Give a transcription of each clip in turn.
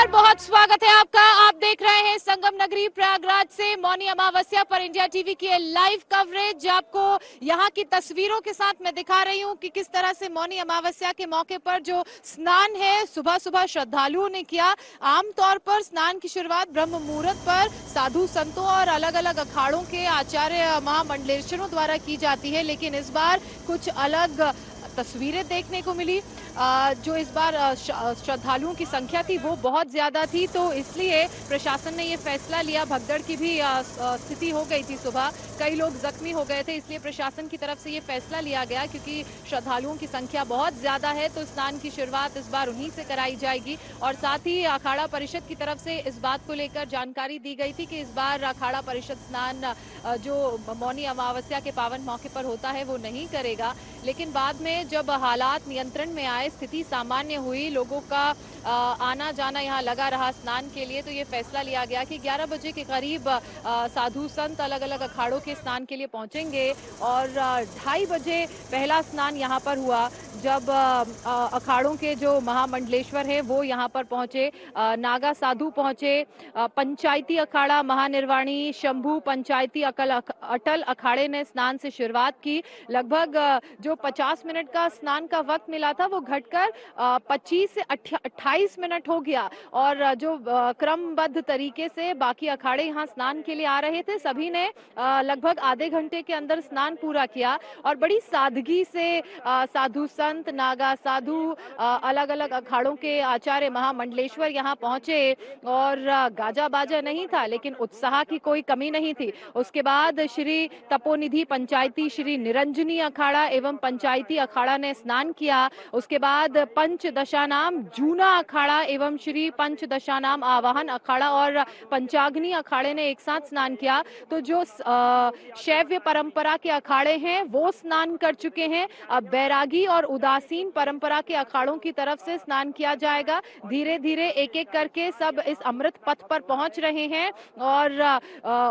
नमस्कार, बहुत स्वागत है आपका। आप देख रहे हैं संगम नगरी प्रयागराज से मौनी अमावस्या पर इंडिया टीवी की लाइव कवरेज। आपको यहाँ की तस्वीरों के साथ मैं दिखा रही हूँ कि किस तरह से मौनी अमावस्या के मौके पर जो स्नान है सुबह सुबह श्रद्धालुओं ने किया। आमतौर पर स्नान की शुरुआत ब्रह्म मुहूर्त पर साधु संतों और अलग अलग अखाड़ों के आचार्य महामंडलेश्वरों द्वारा की जाती है, लेकिन इस बार कुछ अलग तस्वीरें देखने को मिली। जो इस बार श्रद्धालुओं की संख्या थी वो बहुत ज्यादा थी, तो इसलिए प्रशासन ने ये फैसला लिया। भगदड़ की भी स्थिति हो गई थी सुबह, कई लोग जख्मी हो गए थे, इसलिए प्रशासन की तरफ से ये फैसला लिया गया क्योंकि श्रद्धालुओं की संख्या बहुत ज्यादा है, तो स्नान की शुरुआत इस बार उन्हीं से कराई जाएगी। और साथ ही अखाड़ा परिषद की तरफ से इस बात को लेकर जानकारी दी गई थी कि इस बार अखाड़ा परिषद स्नान जो मौनी अमावस्या के पावन मौके पर होता है वो नहीं करेगा। लेकिन बाद में जब हालात नियंत्रण में आए, स्थिति सामान्य हुई, लोगों का आना जाना यहाँ लगा रहा स्नान के लिए, तो ये फैसला लिया गया कि 11 बजे के करीब साधु संत अलग अलग अखाड़ों के स्नान के लिए पहुंचेंगे। और 2:30 बजे पहला स्नान यहाँ पर हुआ, जब अखाड़ों के जो महामंडलेश्वर है वो यहाँ पर पहुंचे, नागा साधु पहुंचे, पंचायती अखाड़ा महानिर्वाणी शंभू पंचायती अटल अखाड़े ने स्नान से शुरुआत की। लगभग जो 50 मिनट का स्नान का वक्त मिला था वो घटकर 25 से 28 मिनट हो गया। और जो क्रमबद्ध तरीके से बाकी अखाड़े यहाँ स्नान के लिए आ रहे थे, सभी ने लगभग आधे घंटे के अंदर स्नान पूरा किया। और बड़ी सादगी से साधु संत, नागा साधु, अलग अलग अखाड़ों के आचार्य महामंडलेश्वर यहाँ पहुंचे। और गाजा बाजा नहीं था, लेकिन उत्साह की कोई कमी नहीं थी। उसके बाद श्री तपोनिधि पंचायती श्री निरंजनी अखाड़ा एवं पंचायती अखाड़ा ने स्नान किया। उसके बाद पंचदशानाम जूना अखाड़ा एवं श्री पंचदशानाम आवाहन अखाड़ा और पंचाग्नि अखाड़े ने एक साथ स्नान किया। तो जो शैव्य परंपरा के अखाड़े हैं वो स्नान कर चुके हैं। अब बैरागी और उदासीन परंपरा के अखाड़ों की तरफ से स्नान किया जाएगा। धीरे धीरे एक एक करके सब इस अमृत पथ पर पहुंच रहे हैं और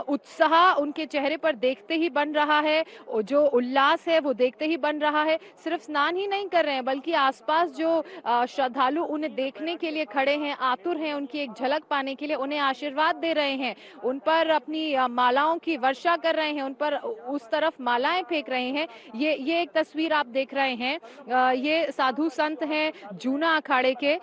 उत्साह उनके चेहरे पर देखते ही बन रहा है, जो उल्लास है वो देखते ही बन रहा है। सिर्फ स्नान ही नहीं कर रहे हैं, बल्कि आसपास जो श्रद्धालु उन्हें देखने के लिए खड़े हैं, आतुर हैं उनकी एक झलक पाने के लिए, उन्हें आशीर्वाद दे रहे हैं, उन पर अपनी मालाओं की वर्षा कर रहे हैं, उन पर उस तरफ मालाएं फेंक रहे हैं। ये एक तस्वीर आप देख रहे हैं, ये साधु संत हैं जूना अखाड़े के,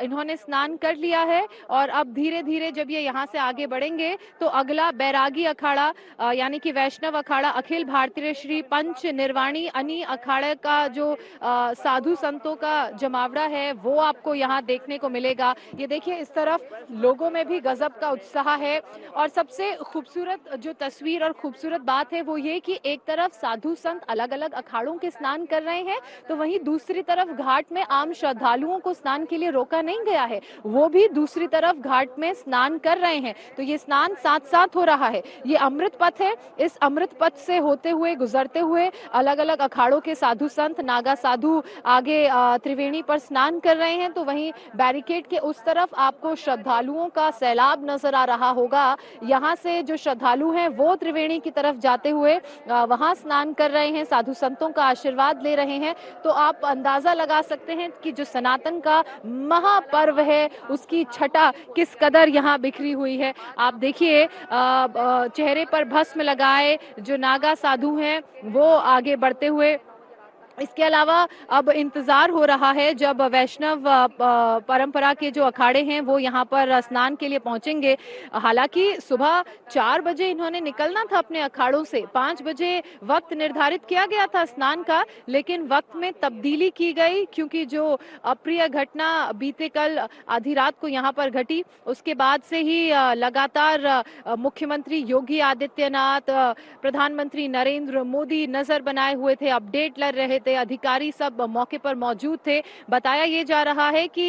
इन्होंने स्नान कर लिया है। और अब धीरे धीरे जब ये यहाँ से आगे बढ़ेंगे तो अगला बैरागी अखाड़ा यानी कि वैष्णव अखाड़ा अखिल भारतीय श्री पंच निर्वाणी अनि अखाड़े का जो साधु संतों का जमावड़ा है वो आपको यहाँ देखने को मिलेगा। ये देखिए, इस तरफ लोगों में भी गजब का उत्साह है। और सबसे खूबसूरत जो तस्वीर और खूबसूरत बात है वो ये कि एक तरफ साधु संत अलग अलग अखाड़ों के स्नान कर रहे हैं, तो वहीं दूसरी तरफ घाट में आम श्रद्धालुओं को स्नान के लिए रोका नहीं गया है, वो भी दूसरी तरफ घाट में स्नान कर रहे हैं। तो ये स्नान साथ साथ हो रहा है। ये अमृत पथ है, इस अमृत पथ से होते हुए गुजरते हुए अलग अलग अखाड़ों के साधु संत, नागा साधु आगे त्रिवेणी पर स्नान कर रहे हैं, तो वहीं बैरिकेड के उस तरफ आपको श्रद्धालुओं का सैलाब नजर आ रहा होगा। यहाँ से जो श्रद्धालु हैं वो त्रिवेणी की तरफ जाते हुए वहां स्नान कर रहे हैं, साधु संतों का आशीर्वाद ले रहे हैं। तो आप अंदाजा लगा सकते हैं कि जो सनातन का महापर्व है उसकी छटा किस कदर यहाँ बिखरी हुई है। आप देखिए, चेहरे पर भस्म लगाए जो नागा साधु हैं वो आगे बढ़ते हुए। इसके अलावा अब इंतजार हो रहा है जब वैष्णव परंपरा के जो अखाड़े हैं वो यहाँ पर स्नान के लिए पहुंचेंगे। हालांकि सुबह 4 बजे इन्होंने निकलना था अपने अखाड़ों से, 5 बजे वक्त निर्धारित किया गया था स्नान का, लेकिन वक्त में तब्दीली की गई क्योंकि जो अप्रिय घटना बीते कल आधी रात को यहाँ पर घटी, उसके बाद से ही लगातार मुख्यमंत्री योगी आदित्यनाथ, प्रधानमंत्री नरेंद्र मोदी नजर बनाए हुए थे, अपडेट ले रहे थे, अधिकारी सब मौके पर मौजूद थे। बताया ये जा रहा है कि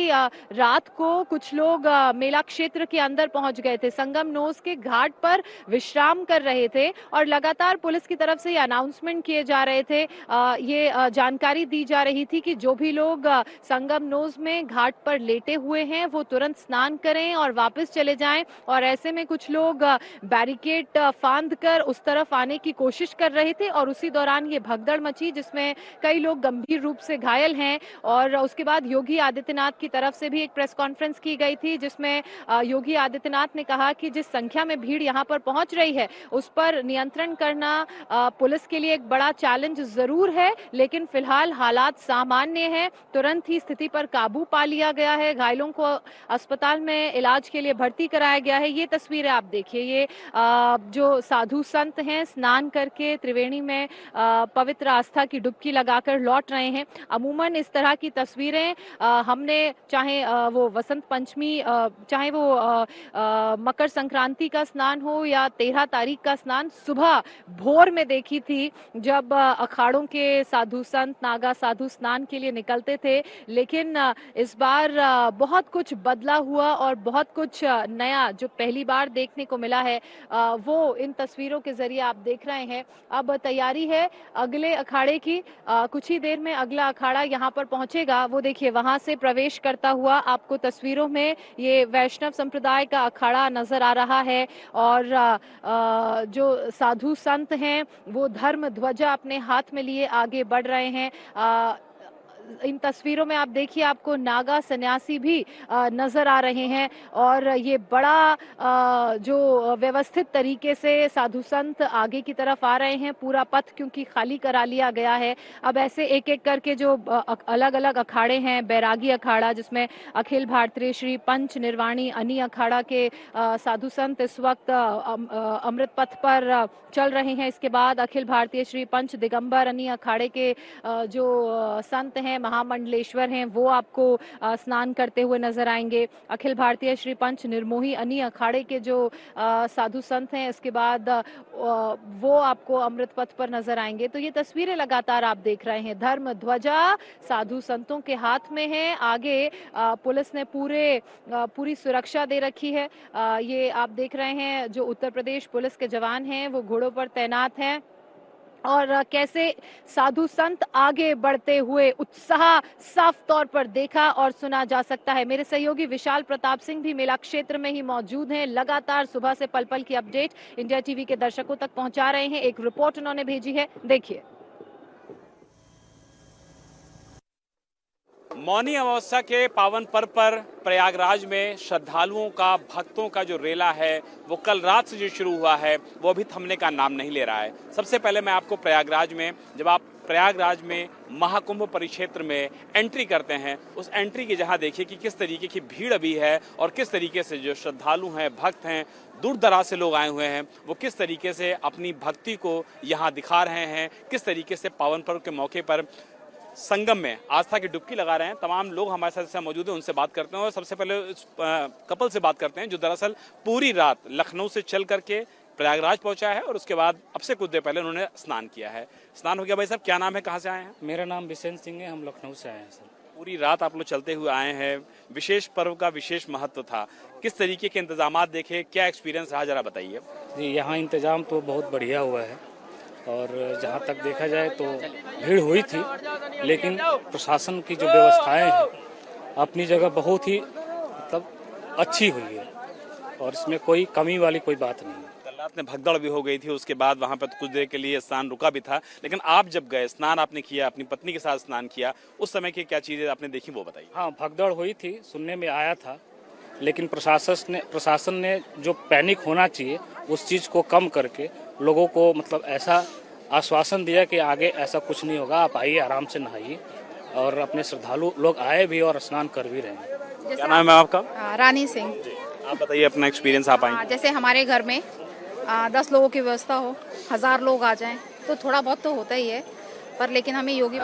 रात को कुछ लोग मेला क्षेत्र के अंदर पहुंच गए थे, संगम नोज के घाट पर विश्राम कर रहे थे और लगातार पुलिस की तरफ से ये अनाउंसमेंट किए जा रहे थे, ये जानकारी दी जा रही थी कि जो भी लोग संगम नोज में घाट पर लेटे हुए हैं वो तुरंत स्नान करें और वापस चले जाएं। और ऐसे में कुछ लोग बैरिकेड फांद कर उस तरफ आने की कोशिश कर रहे थे और उसी दौरान ये भगदड़ मची जिसमें कई लोग गंभीर रूप से घायल हैं। और उसके बाद योगी आदित्यनाथ की तरफ से भी एक प्रेस कॉन्फ्रेंस की गई थी, जिसमें योगी आदित्यनाथ ने कहा कि जिस संख्या में भीड़ यहाँ पर पहुंच रही है उस पर नियंत्रण करना पुलिस के लिए एक बड़ा चैलेंज जरूर है, लेकिन फिलहाल हालात सामान्य हैं। तुरंत ही स्थिति पर काबू पा लिया गया है, घायलों को अस्पताल में इलाज के लिए भर्ती कराया गया है। ये तस्वीरें आप देखिए, ये जो साधु संत हैं स्नान करके त्रिवेणी में पवित्र आस्था की डुबकी लगाकर लौट रहे हैं। अमूमन इस तरह की तस्वीरें हमने चाहे वो वसंत पंचमी, चाहे वो मकर संक्रांति का स्नान हो या 13 तारीख का स्नान, सुबह भोर में देखी थी, जब अखाड़ों के साधु संत नागा साधु स्नान के लिए निकलते थे। लेकिन इस बार बहुत कुछ बदला हुआ और बहुत कुछ नया जो पहली बार देखने को मिला है वो इन तस्वीरों के जरिए आप देख रहे हैं। अब तैयारी है अगले अखाड़े की, कुछ ही देर में अगला अखाड़ा यहाँ पर पहुंचेगा। वो देखिए वहां से प्रवेश करता हुआ आपको तस्वीरों में ये वैष्णव संप्रदाय का अखाड़ा नजर आ रहा है। और जो साधु संत हैं वो धर्म ध्वजा अपने हाथ में लिए आगे बढ़ रहे हैं। इन तस्वीरों में आप देखिए आपको नागा सन्यासी भी नजर आ रहे हैं। और ये बड़ा जो व्यवस्थित तरीके से साधु संत आगे की तरफ आ रहे हैं, पूरा पथ क्योंकि खाली करा लिया गया है। अब ऐसे एक एक करके जो अलग अलग अखाड़े हैं, बैरागी अखाड़ा जिसमें अखिल भारतीय श्री पंच निर्वाणी अनी अखाड़ा के साधु संत इस वक्त अमृत पथ पर चल रहे हैं। इसके बाद अखिल भारतीय श्री पंच दिगंबर अनी अखाड़े के जो संत हैं, महामंडलेश्वर हैं, वो आपको स्नान करते हुए नजर आएंगे। अखिल भारतीय श्री पंच निर्मोही अनी अखाड़े के जो साधु संत हैं, इसके बाद वो आपको अमृत पथ पर नजर आएंगे। तो ये तस्वीरें लगातार आप देख रहे हैं, धर्म ध्वजा साधु संतों के हाथ में है। आगे पुलिस ने पूरी सुरक्षा दे रखी है। ये आप देख रहे हैं जो उत्तर प्रदेश पुलिस के जवान हैं वो घोड़ों पर तैनात हैं। और कैसे साधु संत आगे बढ़ते हुए उत्साह साफ तौर पर देखा और सुना जा सकता है। मेरे सहयोगी विशाल प्रताप सिंह भी मेला क्षेत्र में ही मौजूद हैं, लगातार सुबह से पल पल की अपडेट इंडिया टीवी के दर्शकों तक पहुंचा रहे हैं। एक रिपोर्ट उन्होंने भेजी है, देखिए। मौनी अमावस्या के पावन पर्व पर प्रयागराज में श्रद्धालुओं का, भक्तों का जो रेला है वो कल रात से जो शुरू हुआ है वो अभी थमने का नाम नहीं ले रहा है। सबसे पहले मैं आपको प्रयागराज में, जब आप प्रयागराज में महाकुंभ परिक्षेत्र में एंट्री करते हैं, उस एंट्री की जहां देखिए कि किस तरीके की भीड़ अभी है और किस तरीके से जो श्रद्धालु हैं, भक्त हैं, दूर दराज से लोग आए हुए हैं, वो किस तरीके से अपनी भक्ति को यहाँ दिखा रहे हैं, किस तरीके से पावन पर्व के मौके पर संगम में आस्था की डुबकी लगा रहे हैं। तमाम लोग हमारे साथ मौजूद हैं, उनसे बात करते हैं। और सबसे पहले कपल से बात करते हैं जो दरअसल पूरी रात लखनऊ से चल करके प्रयागराज पहुंचा है और उसके बाद अब से कुछ देर पहले उन्होंने स्नान किया है। स्नान हो गया। भाई साहब, क्या नाम है, कहाँ से आए हैं? मेरा नाम बिसेन सिंह है, हम लखनऊ से आए हैं सर। पूरी रात आप लोग चलते हुए आए हैं, विशेष पर्व का विशेष महत्व था, किस तरीके के इंतजाम देखे, क्या एक्सपीरियंस रहा, जरा बताइए। जी, यहाँ इंतजाम तो बहुत बढ़िया हुआ है और जहाँ तक देखा जाए तो भीड़ हुई थी, लेकिन प्रशासन की जो व्यवस्थाएं हैं अपनी जगह बहुत ही मतलब अच्छी हुई है और इसमें कोई कमी वाली कोई बात नहीं है। कल रात में भगदड़ भी हो गई थी, उसके बाद वहाँ पर कुछ देर के लिए स्नान रुका भी था, लेकिन आप जब गए, स्नान आपने किया, अपनी पत्नी के साथ स्नान किया, उस समय की क्या चीजें आपने देखी वो बताइए। हाँ, भगदड़ हुई थी, सुनने में आया था, लेकिन प्रशासन ने जो पैनिक होना चाहिए उस चीज़ को कम करके लोगों को मतलब ऐसा आश्वासन दिया कि आगे ऐसा कुछ नहीं होगा, आप आइए, आराम से नहाइए। और अपने श्रद्धालु लोग आए भी और स्नान कर भी रहे हैं। क्या नाम है आपका? रानी सिंह। आप बताइए अपना एक्सपीरियंस। आप आए जैसे हमारे घर में 10 लोगों की व्यवस्था हो, 1000 लोग आ जाएं तो थोड़ा बहुत तो होता ही है, पर लेकिन हमें योगी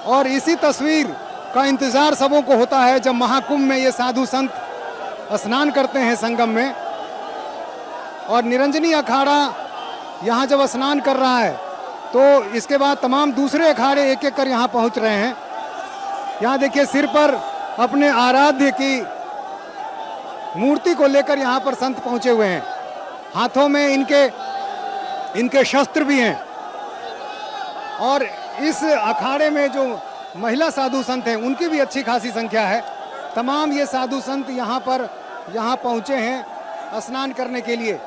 और इसी तस्वीर का इंतजार सबों को होता है जब महाकुंभ में ये साधु संत स्नान करते हैं संगम में। और निरंजनी अखाड़ा यहाँ जब स्नान कर रहा है तो इसके बाद तमाम दूसरे अखाड़े एक एक कर यहाँ पहुँच रहे हैं। यहाँ देखिए सिर पर अपने आराध्य की मूर्ति को लेकर यहाँ पर संत पहुँचे हुए हैं, हाथों में इनके शस्त्र भी हैं। और इस अखाड़े में जो महिला साधु संत हैं उनकी भी अच्छी खासी संख्या है। तमाम ये साधु संत यहाँ पर यहाँ पहुंचे हैं स्नान करने के लिए।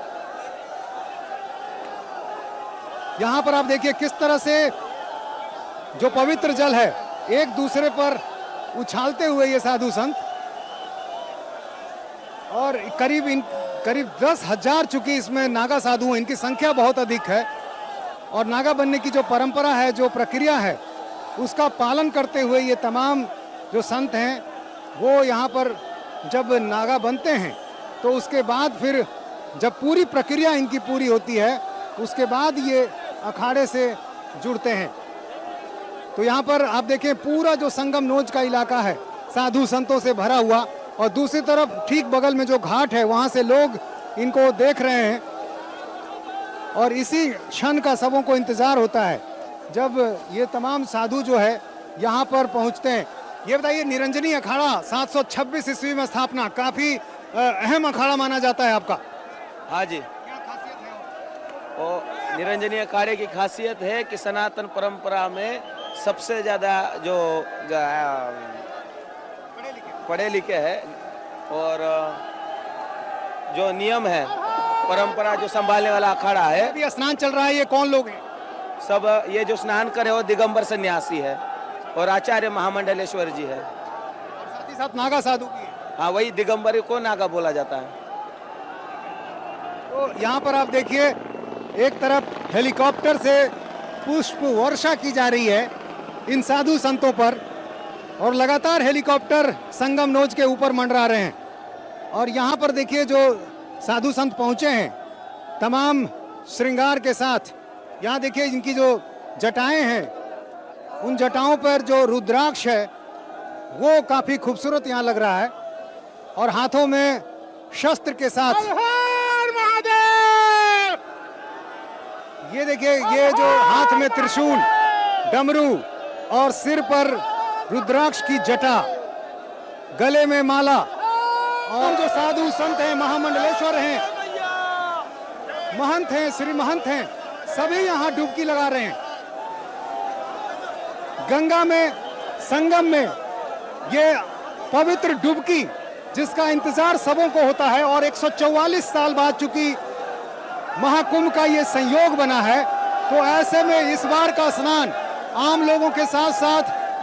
यहाँ पर आप देखिए किस तरह से जो पवित्र जल है एक दूसरे पर उछालते हुए ये साधु संत, और करीब 10,000 चूंकि इसमें नागा साधु हैं, इनकी संख्या बहुत अधिक है, और नागा बनने की जो परंपरा है, जो प्रक्रिया है, उसका पालन करते हुए ये तमाम जो संत हैं वो यहाँ पर जब नागा बनते हैं तो उसके बाद फिर जब पूरी प्रक्रिया इनकी पूरी होती है उसके बाद ये अखाड़े से जुड़ते हैं। तो यहाँ पर आप देखें पूरा जो संगम नोज का इलाका है साधु संतों से भरा हुआ, और दूसरी तरफ ठीक बगल में जो घाट है वहाँ से लोग इनको देख रहे हैं, और इसी क्षण का सबों को इंतजार होता है जब ये तमाम साधु जो है यहाँ पर पहुँचते हैं। ये बताइए, निरंजनी अखाड़ा 726 ईस्वी में स्थापना, काफी अहम अखाड़ा माना जाता है आपका। हाँ जी, क्या खासियत है? और निरंजनी अखाड़े की खासियत है कि सनातन परंपरा में सबसे ज्यादा जो पढ़े लिखे है और जो नियम है परंपरा जो संभालने वाला अखाड़ा है। अभी स्नान चल रहा है, ये कौन लोग हैं? सब ये जो स्नान करे वो दिगंबर सन्यासी है और आचार्य महामंडलेश्वर जी है, साथ ही साथ नागा साधु भी है। हाँ, वही दिगंबर को नागा बोला जाता है। तो यहाँ पर आप देखिए एक तरफ हेलीकॉप्टर से पुष्प वर्षा की जा रही है इन साधु संतों पर, और लगातार हेलीकॉप्टर संगम नोज के ऊपर मंडरा रहे हैं। और यहाँ पर देखिए जो साधु संत पहुंचे हैं तमाम श्रृंगार के साथ, यहाँ देखिए इनकी जो जटाएं हैं उन जटाओं पर जो रुद्राक्ष है वो काफी खूबसूरत यहाँ लग रहा है, और हाथों में शस्त्र के साथ ये देखिए ये जो हाथ में त्रिशूल, डमरू और सिर पर रुद्राक्ष की जटा, गले में माला, और जो साधु संत हैं, महामंडलेश्वर हैं, महंत हैं, श्री महंत हैं, सभी यहाँ डुबकी लगा रहे हैं गंगा में, संगम में। ये पवित्र डुबकी जिसका इंतजार सबों को होता है, और 144 साल बाद चूंकि महाकुंभ का ये संयोग बना है, तो ऐसे में इस बार का स्नान आम लोगों के साथ साथ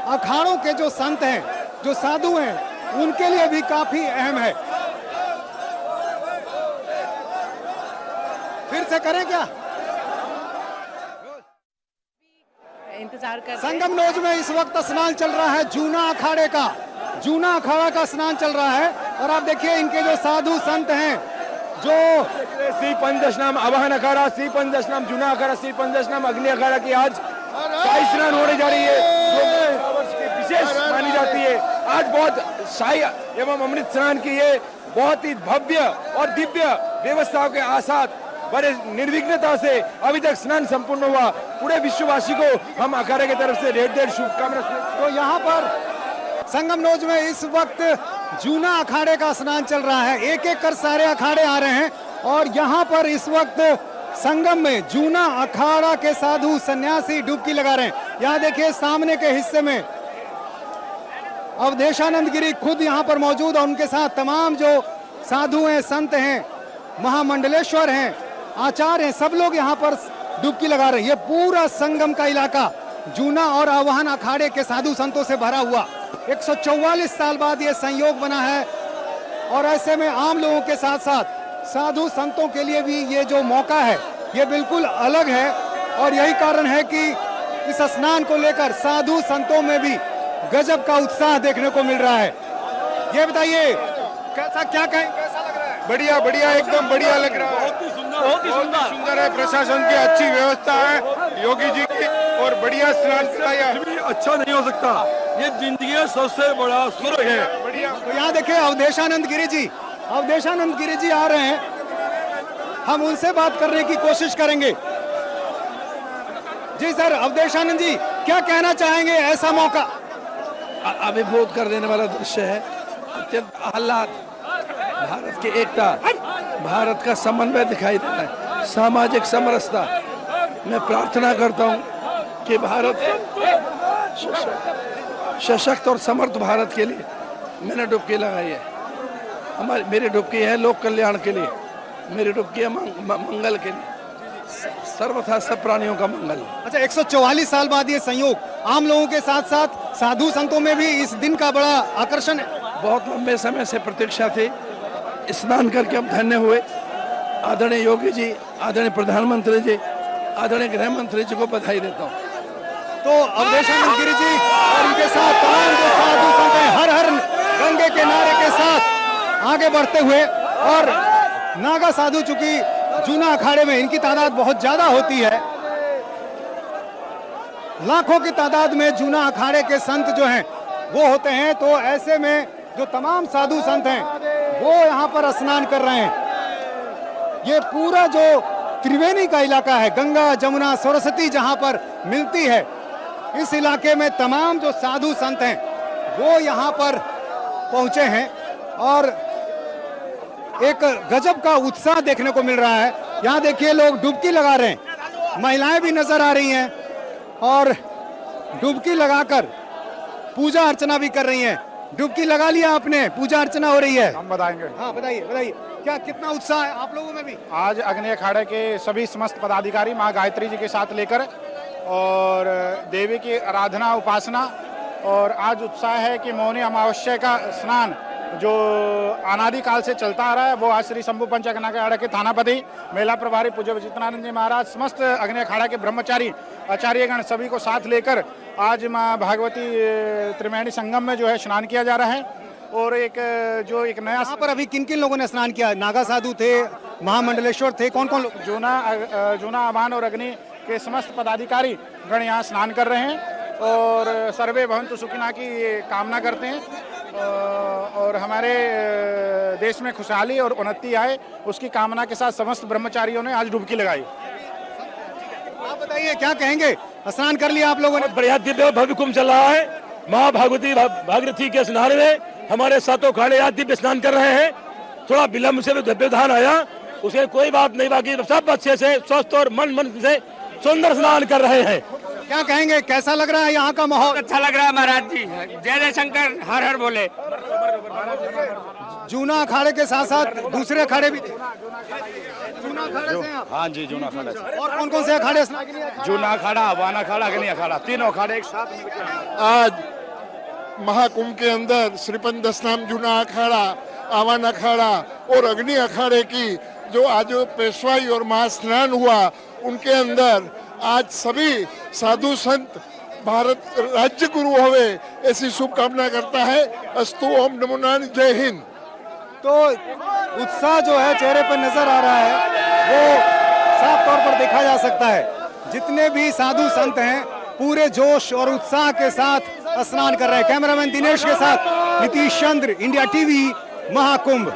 अखाड़ों के जो संत हैं, जो साधु हैं, उनके लिए भी काफी अहम है। फिर से करें क्या? इंतजार कर संगम नोज में इस वक्त स्नान चल रहा है जूना अखाड़े का, जूना अखाड़ा का स्नान चल रहा है, और आप देखिए इनके जो साधु संत हैं जो श्री पंचदशनाम आवाहन अखाड़ा, श्री पंचदशनाम जूना अखाड़ा, श्री पंचदशनाम अग्नि अखाड़ा की आज शाही स्नान होने जा रही है, जो वर्ष की विशेष मानी जाती है। आज बहुत शाही एवं अमृत स्नान की ये बहुत ही भव्य और दिव्य व्यवस्थाओं के आसात बड़े निर्विघ्नता से अभी तक स्नान संपूर्ण हुआ। पूरे विश्ववासी को हम अखाड़े की तरफ से ढेर ढेर शुभकामनाएं। तो यहाँ पर संगम नोज में इस वक्त जूना अखाड़े का स्नान चल रहा है, एक एक कर सारे अखाड़े आ रहे हैं, और यहाँ पर इस वक्त संगम में जूना अखाड़ा के साधु सन्यासी डुबकी लगा रहे हैं। यहाँ देखिए सामने के हिस्से में अवधेशानंद गिरी खुद यहाँ पर मौजूद है, उनके साथ तमाम जो साधु हैं, संत हैं, महामंडलेश्वर हैं, आचार्य हैं, सब लोग यहाँ पर डुबकी लगा रहे हैं। ये पूरा संगम का इलाका जूना और आवाहन अखाड़े के साधु संतों से भरा हुआ, 144 साल बाद ये संयोग बना है, और ऐसे में आम लोगों के साथ साथ साधु संतों के लिए भी ये जो मौका है ये बिल्कुल अलग है, और यही कारण है कि इस स्नान को लेकर साधु संतों में भी गजब का उत्साह देखने को मिल रहा है। ये बताइए कैसा, क्या कहें, कैसा लग रहा है? बढ़िया बढ़िया, एकदम बढ़िया लग रहा है, बहुत ही सुंदर है। प्रशासन की अच्छी व्यवस्था है योगी जी की, और बढ़िया स्नान कराया। अच्छा नहीं हो सकता, ये जिंदगी का सबसे बड़ा सुख है। बढ़िया। तो यहाँ देखिए अवधेशानंद गिरी जी, अवधेशानंद गिरी जी आ रहे हैं, हम उनसे बात करने की कोशिश करेंगे। जी सर, अवधेशानंद जी क्या कहना चाहेंगे? ऐसा मौका अभिभूत कर देने वाला दृश्य है, अत्यंत आह्लाद, भारत की एकता, भारत का समन्वय दिखाई देता है, सामाजिक समरसता। मैं प्रार्थना करता हूँ कि भारत सशक्त और समर्थ भारत के लिए मैंने डुबकी लगाई है, हमारी मेरी डुबकी है लोक कल्याण के लिए, मेरी डुबकी है मंगल के लिए, सर्वथा सब प्राणियों का मंगल। अच्छा, 144 साल बाद ये संयोग आम लोगों के साथ साथ साधु संतों में भी इस दिन का बड़ा आकर्षण है। बहुत लंबे समय से प्रतीक्षा थी, स्नान करके हम धन्य हुए। आदरणीय योगी जी, आदरणीय प्रधानमंत्री जी, आदरणीय गृह मंत्री जी को बधाई देता हूँ। तो अवधेशानंद गिरी जी और इनके साथ तमाम जो साधु संत हैं हर हर गंगे के नारे के साथ आगे बढ़ते हुए, और नागा साधु चूंकि जूना अखाड़े में इनकी तादाद बहुत ज्यादा होती है, लाखों की तादाद में जूना अखाड़े के संत जो हैं वो होते हैं, तो ऐसे में जो तमाम साधु संत हैं वो यहाँ पर स्नान कर रहे हैं। ये पूरा जो त्रिवेणी का इलाका है, गंगा जमुना सरस्वती जहाँ पर मिलती है, इस इलाके में तमाम जो साधु संत हैं वो यहाँ पर पहुंचे हैं और एक गजब का उत्साह देखने को मिल रहा है। यहाँ देखिए लोग डुबकी लगा रहे हैं, महिलाएं भी नजर आ रही हैं और डुबकी लगाकर पूजा अर्चना भी कर रही हैं। डुबकी लगा लिया आपने, पूजा अर्चना हो रही है। हम बताएंगे। हाँ बताइए बताइए, क्या कितना उत्साह है आप लोगों में भी? आज अग्नि अखाड़े के सभी समस्त पदाधिकारी माँ गायत्री जी के साथ लेकर और देवी की आराधना उपासना, और आज उत्साह है कि मौनी अमावस्या का स्नान जो अनादि काल से चलता आ रहा है, वो आज श्री शंभु पंच अग्नि अखाड़ा के थानापति, मेला प्रभारी पूज्य विचित्रानंद जी महाराज, समस्त अग्नि अखाड़ा के ब्रह्मचारी आचार्यगण सभी को साथ लेकर आज माँ भागवती त्रिवेणी संगम में जो है स्नान किया जा रहा है। और एक नया यहाँ पर अभी किन किन लोगों ने स्नान किया? नागा साधु थे, महामंडलेश्वर थे, कौन कौन लोग? जूना आमान और अग्नि के समस्त पदाधिकारी गण यहाँ स्नान कर रहे हैं और सर्वे भवन्तु सुखिना की कामना करते हैं और हमारे देश में खुशहाली और उन्नति आए, उसकी कामना के साथ समस्त ब्रह्मचारियों ने आज डुबकी लगाई। आप बताइए क्या कहेंगे? स्नान कर लिया आप लोगों ने? बढ़िया दिव्य भव्य कुंभ चल रहा है। माँ भागवती भागीरथी के स्नान में हमारे सातों अखाड़े आज दिव्य स्नान कर रहे हैं। थोड़ा विलम्ब से व्यवधान आया, उसे कोई बात नहीं, बाकी सब अच्छे से स्वस्थ और मन से सुंदर स्नान कर रहे हैं। क्या कहेंगे, कैसा लग रहा है यहाँ का माहौल? अच्छा लग रहा है महाराज जी, जय जय शंकर, हर हर बोले। जूना अखाड़े के साथ साथ दूसरे अखाड़े भी थे? जूना अखाड़े से आप? हाँ जी, जूना अखाड़ा से। और कौन कौन से अखाड़े? जूना अखाड़ा, आवान अखाड़ा, अग्नि अखाड़ा, तीनों अखाड़े एक साथ मिलकर आज महाकुंभ के अंदर श्रीपंच दशनाम जूना अखाड़ा, आवान अखाड़ा और अग्नि अखाड़े की जो आज पेशवाई और महास्नान हुआ, उनके अंदर आज सभी साधु संत भारत राज्य गुरु होवे ऐसी शुभकामना करता है। अस्तु, ओम नमो नारायण, जय हिंद। तो उत्साह जो है चेहरे पर नजर आ रहा है वो साफ तौर पर देखा जा सकता है। जितने भी साधु संत हैं पूरे जोश और उत्साह के साथ स्नान कर रहे हैं। कैमरामैन दिनेश के साथ नीतीश चंद्र, इंडिया टीवी, महाकुंभ।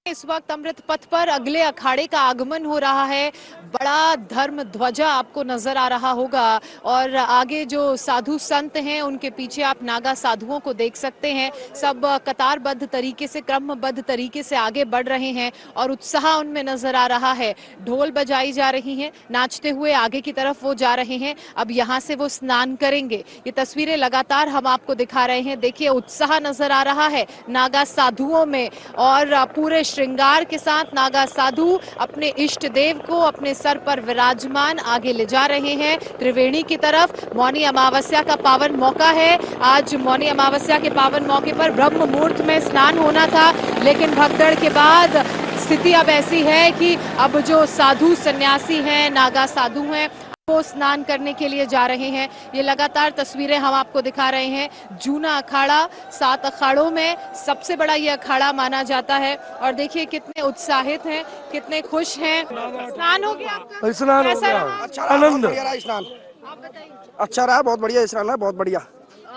इस वक्त अमृत पथ पर अगले अखाड़े का आगमन हो रहा है। बड़ा धर्म ध्वजा आपको नजर आ रहा होगा और आगे जो साधु संत हैं उनके पीछे आप नागा साधुओं को देख सकते हैं। सब कतारबद्ध तरीके से, क्रमबद्ध तरीके से आगे बढ़ रहे हैं और उत्साह उनमें नजर आ रहा है। ढोल बजाई जा रही हैं, नाचते हुए आगे की तरफ वो जा रहे हैं। अब यहाँ से वो स्नान करेंगे। ये तस्वीरें लगातार हम आपको दिखा रहे हैं। देखिए उत्साह नजर आ रहा है नागा साधुओं में और पूरे श्रृंगार के साथ नागा साधु अपने इष्ट देव को अपने सर पर विराजमान आगे ले जा रहे हैं त्रिवेणी की तरफ। मौनी अमावस्या का पावन मौका है। आज मौनी अमावस्या के पावन मौके पर ब्रह्म मुहूर्त में स्नान होना था, लेकिन भगदड़ के बाद स्थिति अब ऐसी है कि अब जो साधु सन्यासी हैं, नागा साधु हैं, वो स्नान करने के लिए जा रहे हैं। ये लगातार तस्वीरें हम आपको दिखा रहे हैं। जूना अखाड़ा 7 अखाड़ों में सबसे बड़ा ये अखाड़ा माना जाता है और देखिए कितने उत्साहित हैं, कितने खुश हैं। स्नान हो गया आपका? स्नान हो गया, अच्छा आनंद। स्नान आप बताइए। अच्छा रहा, बहुत बढ़िया स्नान है, बहुत बढ़िया।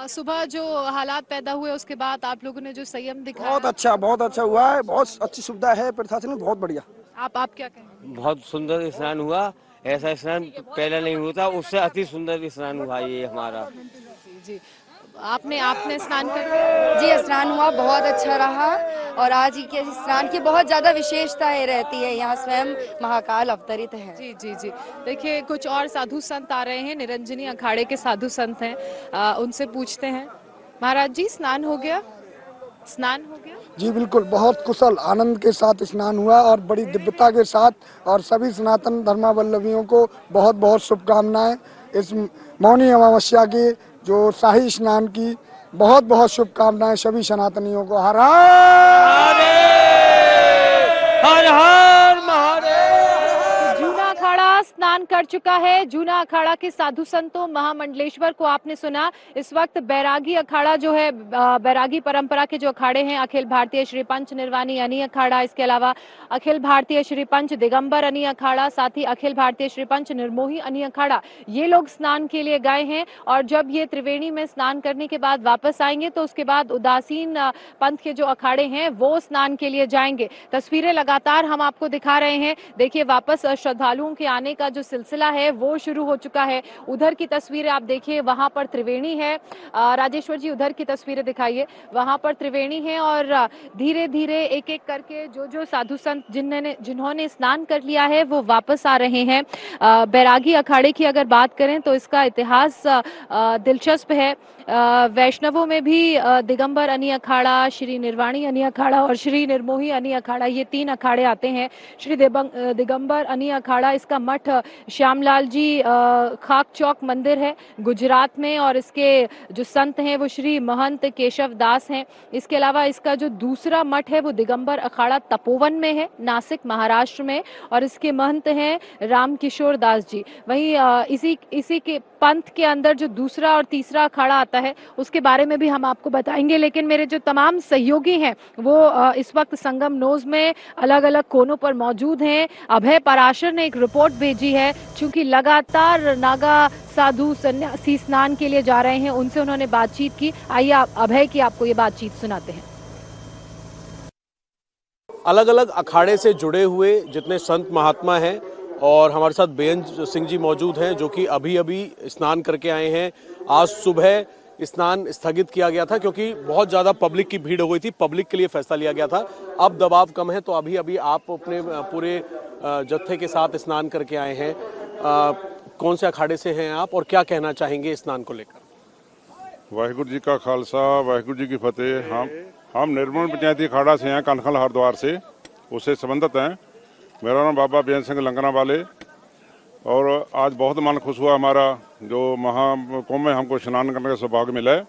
सुबह जो हालात पैदा हुए उसके बाद आप लोगों ने जो संयम दिखाया, बहुत अच्छा हुआ है। बहुत अच्छी सुविधा है प्रशासन में, बहुत बढ़िया। आप क्या कहेंगे? बहुत सुंदर स्नान हुआ, ऐसा स्नान पहले नहीं होता, उससे अति सुंदर स्नान हुआ ये हमारा। जी, आपने स्नान कर लिया? जी स्नान हुआ, बहुत अच्छा रहा। और आज के स्नान की बहुत ज्यादा विशेषताएं रहती है, यहाँ स्वयं महाकाल अवतरित है। जी जी जी। देखिए कुछ और साधु संत आ रहे हैं, निरंजनी अखाड़े के साधु संत हैं, उनसे पूछते हैं। महाराज जी स्नान हो गया? स्नान हो गया? जी बिल्कुल, बहुत कुशल आनंद के साथ स्नान हुआ और बड़ी दिव्यता के साथ, और सभी सनातन धर्मावलंबियों को बहुत बहुत शुभकामनाएं। इस मौनी अमावस्या के जो शाही स्नान की बहुत बहुत शुभकामनाएं सभी सनातनियों को। हर हर महादेव। जूना अखाड़ा स्नान कर चुका है। जूना अखाड़ा के साधु संतों महामंडलेश्वर को आपने सुना। इस वक्त बैरागी अखाड़ा जो है, बैरागी परंपरा के जो अखाड़े हैं, अखिल भारतीय श्री पंच निर्वाणी अनी अखाड़ा, इसके अलावा अखिल भारतीय श्री पंच दिगंबर अनी अखाड़ा, साथ ही अखिल भारतीय श्री पंच निर्मोही अनी अखाड़ा, ये लोग स्नान के लिए गए हैं। और जब ये त्रिवेणी में स्नान करने के बाद वापस आएंगे तो उसके बाद उदासीन पंथ के जो अखाड़े हैं वो स्नान के लिए जाएंगे। तस्वीरें लगातार हम आपको दिखा रहे हैं। देखिए वापस श्रद्धालुओं के आने का जो सिलसिला है वो शुरू हो चुका है। उधर की तस्वीरें आप देखिए, वहां पर त्रिवेणी है। राजेश्वर जी उधर की तस्वीरें दिखाइए, वहां पर त्रिवेणी है और धीरे धीरे एक एक करके जो साधु संत जिन्होंने स्नान कर लिया है वो वापस आ रहे हैं। बैरागी अखाड़े की अगर बात करें तो इसका इतिहास दिलचस्प है। वैष्णवों में भी दिगंबर अनी अखाड़ा, श्री निर्वाणी अनी अखाड़ा और श्री निर्मोही अनी अखाड़ा, ये 3 अखाड़े आते हैं। श्री दिगंबर अनी अखाड़ा, इसका मठ श्यामलाल जी खाक चौक मंदिर है गुजरात में, और इसके जो संत हैं वो श्री महंत केशव दास हैं। इसके अलावा इसका जो दूसरा मठ है वो दिगंबर अखाड़ा तपोवन में है, नासिक महाराष्ट्र में, और इसके महंत हैं राम किशोर दास जी। वहीं इसी के पंथ के अंदर जो दूसरा और तीसरा अखाड़ा आता है उसके बारे में भी हम आपको बताएंगे। लेकिन मेरे जो तमाम सहयोगी हैं वो इस वक्त संगम नोज में अलग अलग कोनों पर मौजूद हैं। अभय पराशर ने एक रिपोर्ट भेजी है, क्योंकि लगातार नागा साधु सन्यासी स्नान के लिए जा रहे हैं, उनसे उन्होंने बातचीत की। आइए अभय की आपको ये बातचीत सुनाते हैं। अलग अलग अखाड़े से जुड़े हुए जितने संत महात्मा हैं, और हमारे साथ बेन सिंह जी मौजूद हैं जो कि अभी अभी स्नान करके आए हैं। आज सुबह स्नान स्थगित किया गया था क्योंकि बहुत ज़्यादा पब्लिक की भीड़ हो गई थी, पब्लिक के लिए फैसला लिया गया था। अब दबाव कम है तो अभी अभी आप अपने पूरे जत्थे के साथ स्नान करके आए हैं। कौन से अखाड़े से हैं आप और क्या कहना चाहेंगे स्नान को लेकर? वाहिगुरु जी का खालसा, वाहिगुरु जी की फतेह। हम निर्मल पंचायती अखाड़ा से हैं, कनखल हरिद्वार से, उससे संबंधित हैं। मेरा नाम बाबा बेन सिंह लंगना वाले, और आज बहुत मन खुश हुआ हमारा जो महाकुंभ में हमको स्नान करने का सौभाग्य मिला है।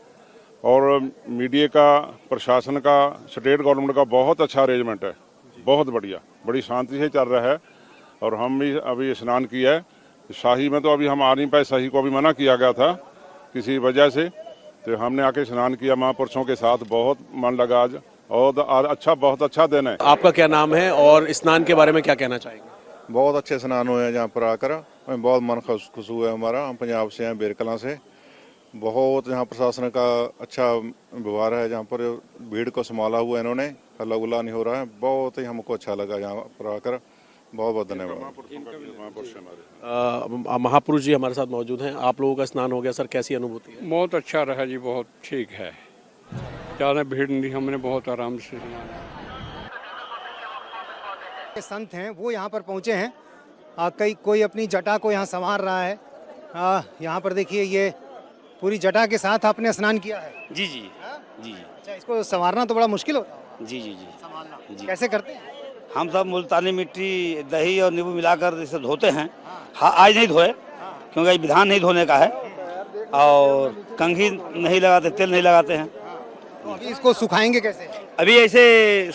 और मीडिया का, प्रशासन का, स्टेट गवर्नमेंट का बहुत अच्छा अरेंजमेंट है, बहुत बढ़िया, बड़ी शांति से चल रहा है। और हम भी अभी स्नान किया है। शाही में तो अभी हम आ नहीं पाए, शाही को अभी मना किया गया था किसी वजह से, तो हमने आके स्नान किया महापुरुषों के साथ, बहुत मन लगा आज, और अच्छा, बहुत अच्छा दिन है। आपका क्या नाम है और स्नान के बारे में क्या कहना चाहेंगे? बहुत अच्छे स्नान हुए हैं यहाँ पर आकर, हमें बहुत मन खुश हुआ है हमारा। हम पंजाब से हैं, बेरकला से। बहुत यहाँ प्रशासन का अच्छा व्यवहार है, जहाँ पर भीड़ को संभाला हुआ इन्होंने, हल्ला गुल्ला नहीं हो रहा है। बहुत ही हमको अच्छा लगा यहाँ पर आकर, बहुत बहुत धन्यवाद। महापुरुष जी हमारे साथ मौजूद हैं। आप लोगों का स्नान हो गया सर, कैसी अनुभूति है? बहुत अच्छा रहा जी, बहुत ठीक है, ज़्यादा भीड़ नहीं, हमने बहुत आराम से। संत हैं वो यहाँ पर पहुँचे हैं, कोई अपनी जटा को यहाँ संवार रहा है। यहाँ पर देखिए ये पूरी जटा के साथ आपने स्नान किया है? जी जी जी। अच्छा, इसको संवारना तो बड़ा मुश्किल होता है? जी जी जी। संभालना जी कैसे करते हैं? हम सब मुल्तानी मिट्टी, दही और नींबू मिलाकर इसे धोते हैं। हाँ, आज नहीं धोए क्योंकि आज विधान नहीं धोने का है, और कंघी नहीं लगाते, तेल नहीं लगाते हैं। तो अभी इसको सुखाएंगे कैसे? अभी ऐसे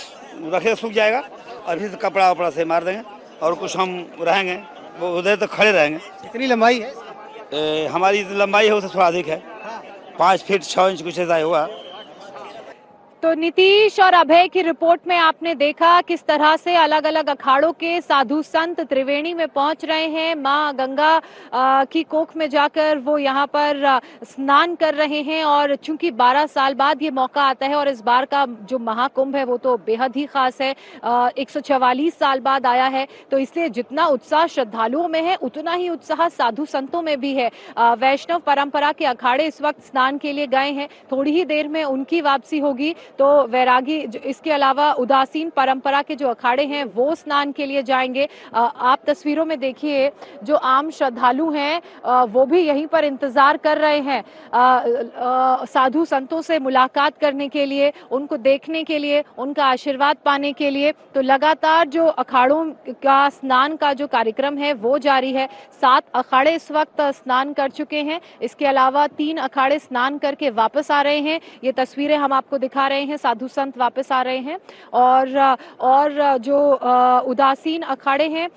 रखे सूख जाएगा, और फिर कपड़ा वपड़ा से मार देंगे, और कुछ हम रहेंगे वो उधर तक खड़े रहेंगे। कितनी लंबाई है? हमारी लंबाई है उससे थोड़ा अधिक है, 5 फीट 6 इंच कुछ ऐसा हुआ। तो नीतीश और अभय की रिपोर्ट में आपने देखा किस तरह से अलग अलग अखाड़ों के साधु संत त्रिवेणी में पहुंच रहे हैं। मां गंगा की कोख में जाकर वो यहाँ पर स्नान कर रहे हैं और चूंकि 12 साल बाद ये मौका आता है और इस बार का जो महाकुंभ है वो तो बेहद ही खास है, 144 साल बाद आया है, तो इसलिए जितना उत्साह श्रद्धालुओं में है उतना ही उत्साह साधु संतों में भी है। वैष्णव परंपरा के अखाड़े इस वक्त स्नान के लिए गए हैं, थोड़ी ही देर में उनकी वापसी होगी। तो वैरागी, इसके अलावा उदासीन परंपरा के जो अखाड़े हैं वो स्नान के लिए जाएंगे। आप तस्वीरों में देखिए जो आम श्रद्धालु हैं वो भी यहीं पर इंतजार कर रहे हैं साधु संतों से मुलाकात करने के लिए, उनको देखने के लिए, उनका आशीर्वाद पाने के लिए। तो लगातार जो अखाड़ों का स्नान का जो कार्यक्रम है वो जारी है। 7 अखाड़े इस वक्त स्नान कर चुके हैं, इसके अलावा 3 अखाड़े स्नान करके वापस आ रहे हैं। ये तस्वीरें हम आपको दिखा रहे हैं, साधु संत वापस आ रहे हैं और जो उदासीन अखाड़े हैं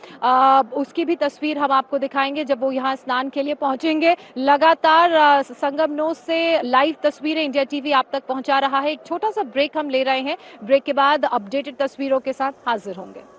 उसकी भी तस्वीर हम आपको दिखाएंगे जब वो यहाँ स्नान के लिए पहुंचेंगे। लगातार संगम नोस से लाइव तस्वीरें इंडिया टीवी आप तक पहुंचा रहा है। एक छोटा सा ब्रेक हम ले रहे हैं, ब्रेक के बाद अपडेटेड तस्वीरों के साथ हाजिर होंगे।